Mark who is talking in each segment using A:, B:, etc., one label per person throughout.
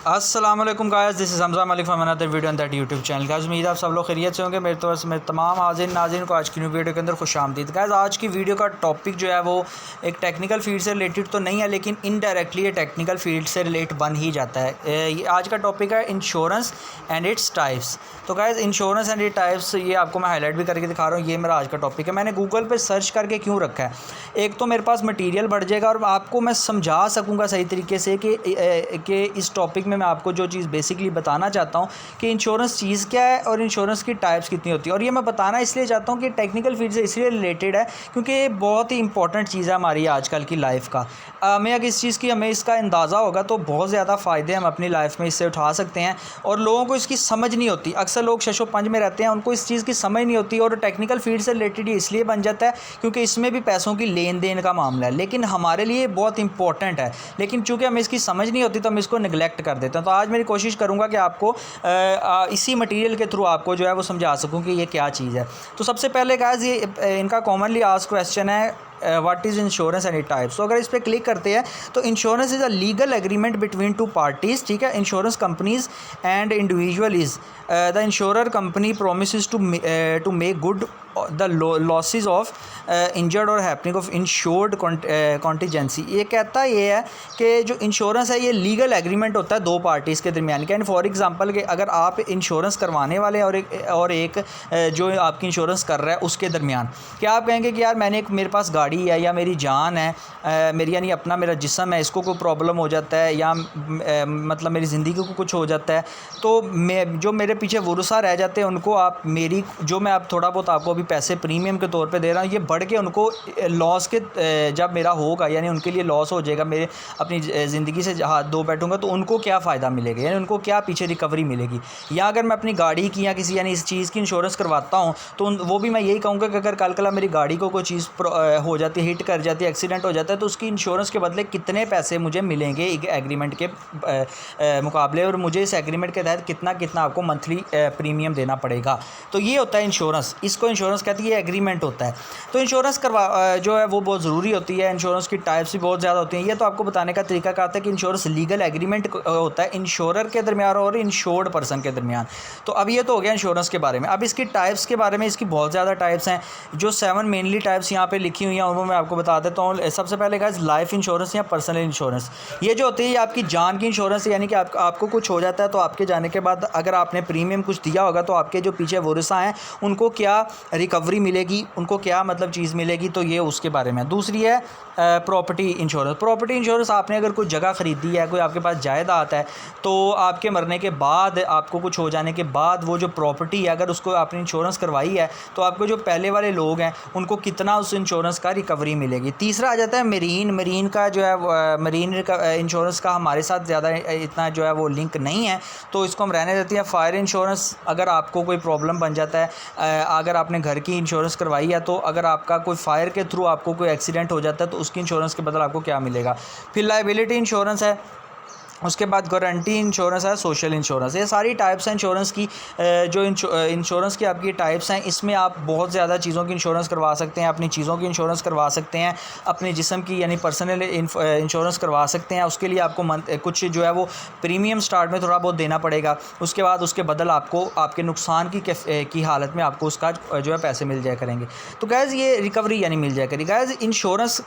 A: अस्सलाम वालेकुम guys, this is Hamza Malik from another video on that YouTube channel. Guys उम्मीद है आप सब लोग खैरियत से होंगे। मेरे तरफ से मेरे तमाम हाज़िर नाज़रीन को आज की न्यू वीडियो के अंदर खुशामदीद। गाइस आज की वीडियो का टॉपिक जो है वो एक टेक्निकल फील्ड से रिलेटेड तो नहीं है, लेकिन इनडायरेक्टली ये टेक्निकल फील्ड से रिलेट बन ही जाता है। ये आज का टॉपिक है इंश्योरेंस एंड इट्स टाइप्स। तो guys insurance and its types ये आपको मैं हाईलाइट भी करके दिखा रहा हूँ। ये मेरा आज का टॉपिक है। मैंने गूगल पर सर्च करके क्यों रखा है, एक तो मेरे पास मटीरियल बढ़ जाएगा और आपको मैं समझा सकूँगा सही तरीके से कि इस टॉपिक में मैं आपको जो चीज़ बेसिकली बताना चाहता हूँ कि इंश्योरेंस चीज़ क्या है और इंश्योरेंस की टाइप्स कितनी होती है। और ये मैं बताना इसलिए चाहता हूँ कि टेक्निकल फील्ड से इसलिए रिलेटेड है क्योंकि ये बहुत ही इंपॉर्टेंट चीज़ है हमारी आजकल की लाइफ का। हमें अगर इस चीज़ की हमें इसका अंदाज़ा होगा तो बहुत ज़्यादा फ़ायदे हम अपनी लाइफ में इससे उठा सकते हैं। और लोगों को इसकी समझ नहीं होती। अक्सर लोग शशो पंज में रहते हैं, उनको इस चीज़ की समझ नहीं होती। और टेक्निकल फील्ड से रिलेटेड ये इसलिए बन जाता है क्योंकि इसमें भी पैसों की लेन देन का मामला है, लेकिन हमारे लिए बहुत इंपॉर्टेंट है। लेकिन चूँकि हमें इसकी समझ नहीं होती तो हम इसको निगलेक्ट कर देते हैं। तो आज मेरी कोशिश करूँगा कि आपको इसी मटेरियल के थ्रू आपको जो है वो समझा सकूँ कि ये क्या चीज़ है। तो सबसे पहले गाइस ये इनका कॉमनली आस्क्ड क्वेश्चन है what is insurance and its types. तो अगर इस पर क्लिक करते हैं तो insurance is a legal agreement between two parties. ठीक है, insurance companies and individual is the insurer company promises to make good the losses of injured और हैपनिंग ऑफ इंश्योर्ड कॉन्टीजेंसी। ये कहता ये है कि जो इंश्योरेंस है ये लीगल एग्रीमेंट होता है दो पार्टीज़ के दरमियान। कैन फॉर एग्जांपल कि अगर आप इंश्योरेंस करवाने वाले और एक जो आपकी इंश्योरेंस कर रहा है उसके दरमियान, क्या आप कहेंगे कि यार मैंने मेरे पास गाड़ी है या मेरी जान है, मेरी यानी अपना मेरा जिस्म है, इसको कोई प्रॉब्लम हो जाता है या मतलब मेरी ज़िंदगी को कुछ हो जाता है तो मैं जो मेरे पीछे वरुसा रह जाते हैं उनको आप मेरी जो मैं आप थोड़ा बहुत आपको अभी पैसे प्रीमियम के तौर पे दे रहा हूँ ये बढ़ के उनको लॉस के जब मेरा होगा यानी उनके लिए लॉस हो जाएगा, मेरे अपनी ज़िंदगी से हाथ धो बैठूँगा तो उनको क्या फ़ायदा मिलेगा, यानी उनको क्या पीछे रिकवरी मिलेगी। या अगर मैं अपनी गाड़ी की या किसी यानी इस चीज़ की इंश्योरेंस करवाता हूँ तो वो भी मैं यही कहूँगा कि अगर कल मेरी गाड़ी को कोई चीज़ हो जाती है, हिट कर जाती है, एक्सीडेंट हो जाता है तो उसकी इंश्योरेंस के बदले कितने पैसे मुझे मिलेंगे एक एग्रीमेंट के मुकाबले, और मुझे इस एग्रीमेंट के तहत कितना कितना आपको मंथली प्रीमियम देना पड़ेगा। तो ये होता है इंश्योरेंस। इसको इंश्योरेंस कहती है, एग्रीमेंट होता है। तो इंश्योरेंस जो है वो बहुत ज़रूरी होती है। इंश्योरेंस की टाइप्स भी बहुत ज़्यादा होती हैं। ये तो आपको बताने का तरीका क्या आता है कि इंश्योरेंस लीगल एग्रीमेंट होता है इंश्योरर के दरमियान और इंश्योर्ड पर्सन के दरमियान। तो अब ये तो हो गया इंश्योरेंस के बारे में। अब इसकी टाइप्स के बारे में, इसकी बहुत ज़्यादा टाइप्स हैं। जो 7 मेनली टाइप्स यहाँ पे लिखी हुई हैं उनको मैं आपको बता देता हूँ। सबसे पहले गाइस लाइफ इंश्योरेंस या पर्सनल इंश्योरेंस। ये जो होती है ये आपकी जान की इंश्योरेंस, यानी कि आपको कुछ हो जाता है तो आपके जाने के बाद अगर आपने प्रीमियम कुछ दिया होगा तो आपके जो पीछे वरिसा हैं उनको क्या रिकवरी मिलेगी, उनको क्या मतलब चीज़ मिलेगी, तो ये उसके बारे में। दूसरी है प्रॉपर्टी इंश्योरेंस। प्रॉपर्टी इंश्योरेंस आपने अगर कोई जगह ख़रीदी है, कोई आपके पास जायदाद है, तो आपके मरने के बाद, आपको कुछ हो जाने के बाद वो जो प्रॉपर्टी है अगर उसको आपने इंश्योरेंस करवाई है तो आपको जो पहले वाले लोग हैं उनको कितना उस इंश्योरेंस का रिकवरी मिलेगी। तीसरा आ जाता है मरीन का जो है मरीन इंश्योरेंस का हमारे साथ ज़्यादा इतना जो है वो लिंक नहीं है तो इसको हम रहने देते हैं। फायर इंश्योरेंस, अगर आपको कोई प्रॉब्लम बन जाता है, अगर आपने घर की इंश्योरेंस करवाई है तो अगर आपका कोई फायर के थ्रू आपको कोई एक्सीडेंट हो जाता है तो उसकी इंश्योरेंस के बदले आपको क्या मिलेगा। फिर लायबिलिटी इंश्योरेंस है, उसके बाद गारंटी इंश्योरेंस है, सोशल इंश्योरेंस। ये सारी टाइप्स हैं इंश्योरेंस की। जो इंश्योरेंस की आपकी टाइप्स हैं इसमें आप बहुत ज़्यादा चीज़ों की इंश्योरेंस करवा सकते हैं। अपनी चीज़ों की इंश्योरेंस करवा सकते हैं, अपने जिस्म की यानी पर्सनल इंश्योरेंस करवा सकते हैं। उसके लिए आपको कुछ जो है वो प्रीमियम स्टार्ट में थोड़ा बहुत देना पड़ेगा। उसके बाद उसके बदल आपको आपके नुकसान की हालत में आपको उसका जो है पैसे मिल जाया करेंगे। तो गैज़ ये रिकवरी यानी मिल जाया करेगी। गैज़ इंश्योरेंस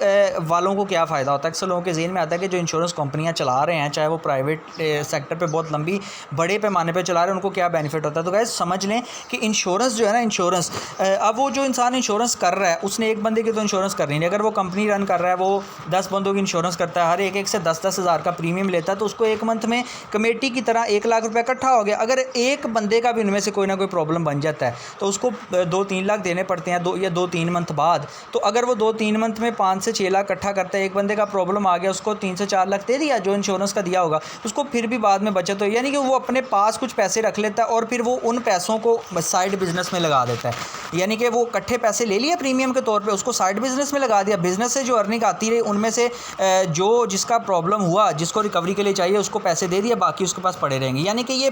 A: वालों को क्या फ़ायदा होता है, अक्सर लोगों के ज़हन में आता है कि जो इंश्योरेंस कंपनियाँ चला रहे हैं, चाहे वो प्राइवेट सेक्टर पे बहुत लंबी बड़े पैमाने पे चला रहे हैं, उनको क्या बेनिफिट होता है। तो गाइस समझ लें कि इंश्योरेंस जो है ना, इंश्योरेंस अब वो जो इंसान इंश्योरेंस कर रहा है उसने एक बंदे की तो इंश्योरेंस करनी नहीं। अगर वो कंपनी रन कर रहा है, वो 10 बंदों की इंश्योरेंस करता है, हर एक से 10-10 हज़ार का प्रीमियम लेता है, तो उसको एक मंथ में कमेटी की तरह 1 लाख रुपये इकट्ठा हो गया। अगर एक बंदे का भी उनमें से कोई ना कोई प्रॉब्लम बन जाता है तो उसको 2-3 लाख देने पड़ते हैं 2-3 मंथ बाद। तो अगर वो 2-3 मंथ में 5 से 6 लाख इकट्ठा करता है, एक बंदे का प्रॉब्लम आ गया, उसको 3 से 4 लाख दे दिया जो इंश्योरेंस का दिया होगा, उसको फिर भी बाद में बचत हो, यानी कि वो अपने पास कुछ पैसे रख लेता है और फिर वो उन पैसों को साइड बिजनेस में लगा देता है। यानी कि वो इकट्ठे पैसे ले लिए प्रीमियम के तौर पे, उसको साइड बिजनेस में लगा दिया। बिजनेस से जो अर्निंग आती रही उनमें से जो जिसका प्रॉब्लम हुआ, जिसको रिकवरी के लिए चाहिए, उसको पैसे दे दिए, बाकी उसके पास पड़े रहेंगे। यानी कि ये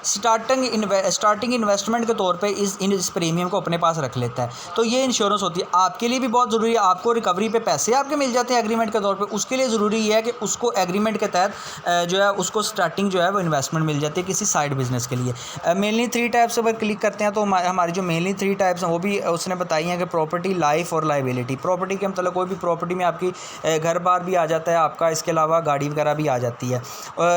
A: स्टार्टिंग इन्वेस्टमेंट के तौर पे इस प्रीमियम को अपने पास रख लेता है। तो ये इंश्योरेंस होती है, आपके लिए भी बहुत ज़रूरी है। आपको रिकवरी पे पैसे आपके मिल जाते हैं एग्रीमेंट के तौर पे, उसके लिए ज़रूरी है कि उसको एग्रीमेंट के तहत जो है उसको स्टार्टिंग जो है वो इन्वेस्टमेंट मिल जाती है किसी साइड बिजनेस के लिए। मेनली 3 टाइप्स पर क्लिक करते हैं तो हमारी जो मेनली 3 टाइप्स हैं वो भी उसने बताई हैं कि प्रॉपर्टी, लाइफ और लाइबिलिटी। प्रॉपर्टी के मतलब कोई भी प्रॉपर्टी में आपकी घर बार भी आ जाता है आपका, इसके अलावा गाड़ी वगैरह भी आ जाती है।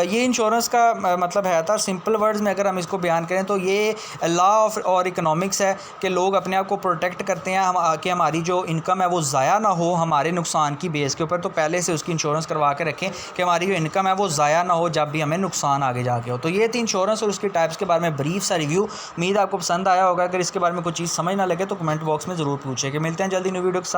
A: ये इंश्योरेंस का मतलब है था सिंपल वर्ड्स में अगर हम इसको बयान करें तो ये लॉ ऑफ और इकोनॉमिक्स है कि लोग अपने आप को प्रोटेक्ट करते हैं कि हमारी जो इनकम है वो ज़ाया ना हो हमारे नुकसान की बेस के ऊपर, तो पहले से उसकी इंश्योरेंस करवा के रखें कि हमारी जो इनकम है वो ज़ाया ना हो जब भी हमें नुकसान आगे जाके हो। तो ये थी इंश्योरेंस और उसके टाइप्स के बारे में ब्रीफ सा रिव्यू। उम्मीद आपको पसंद आया होगा। अगर इसके बारे में कोई चीज़ समझ ना लगे तो कमेंट बॉक्स में ज़रूर पूछे। कि मिलते हैं जल्दी न्यू वीडियो के साथ।